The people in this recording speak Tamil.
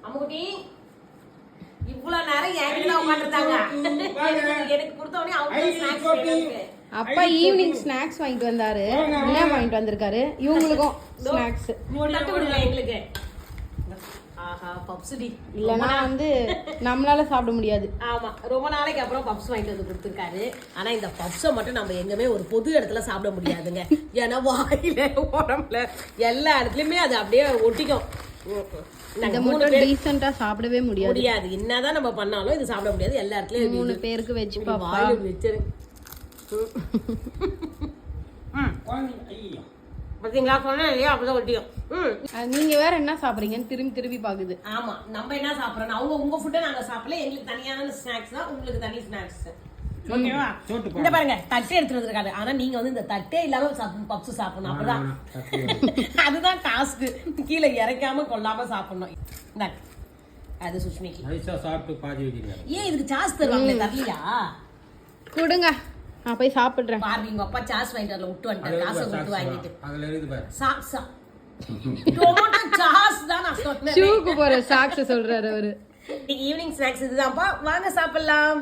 அம்முக்குட்டி இவ்வளவு நேரம் என்கிட்ட உட்காந்துருந்தாங்க. எனக்கு கொடுத்த உடனே அவங்க ஸ்நாக்ஸ் வேணும். அப்பா ஈவினிங் ஸ்நாக்ஸ் வாங்கிட்டு வந்தாரு. என்ன வாங்கிட்டு வந்திருக்காரு? இவங்களுக்கும் ஸ்நாக்ஸ். தட்டு விடுங்க எங்களுக்கு. ஆஹா பப்ஸ்டி. இல்லனா வந்து நம்மளால சாப்பிட முடியாது. ஆமா ரொம்ப நாளைக்கு அப்புறம் பப்ஸ் வாங்கிட்டு வந்து கொடுத்துருக்காரு. ஆனா இந்த பப்ஸை மட்டும் நம்ம எங்கேயுமே ஒரு பொது இடத்துல சாப்பிட முடியாதுங்க. ஏன்னா வாயில உடம்புல எல்லா இடத்துலயுமே அது அப்படியே ஒட்டிக்கும். இந்த மட்டும் டீசென்ட்டா சாப்பிடவே முடியாது. என்னதான் நம்ம பண்ணாலும் இது சாப்பிட முடியாது. எல்லா இடத்துலயும் 3 பேருக்கு வெச்சு பாப்பா. வாயில வச்சிரு. பாத்தீங்களா சொன்னா இல்லையா அப்படிதான் ஒட்டியும். நீங்க வேற என்ன சாப்பிடுறீங்கன்னு திரும்பி பாக்குது. ஆமா நம்ம என்ன சாப்பிடுறோம்? அவங்க உங்க ஃபுட்டை நாங்க சாப்பிடல. எங்களுக்கு தனியான ஸ்நாக்ஸ் தான், உங்களுக்கு தனி ஸ்நாக்ஸ். ஓகேவா? இந்த பாருங்க தட்டே எடுத்துட்டு வந்திருக்காரு. ஆனா நீங்க வந்து இந்த தட்டே இல்லாம பப்ஸ் சாப்பிடணும். அப்பதான் அதுதான் டாஸ்க். கீழே இறக்காம கொள்ளாம சாப்பிடணும். இந்த அது சுஷ்மிக்கு ஏன் இதுக்கு சாஸ் தருவாங்களே தரலையா? கொடுங்க நான் போய் சாப்பிடுறேன். பாருங்க உங்க அப்பா சாஸ் வாங்கிட்டு வரல, விட்டு வந்துட்டாரு. காசை கொடுத்து வாங்கிட்டு சாக்ஸா டொமேட்டோ சாஸ் தான் நான் சொன்னேன். ஷூக்கு போற சாக்ஸ் சொல்றாரு அவரு. ஈவினிங் ஸ்நாக்ஸ் இதுதான்ப்பா, வாங்க சாப்பிடலாம்.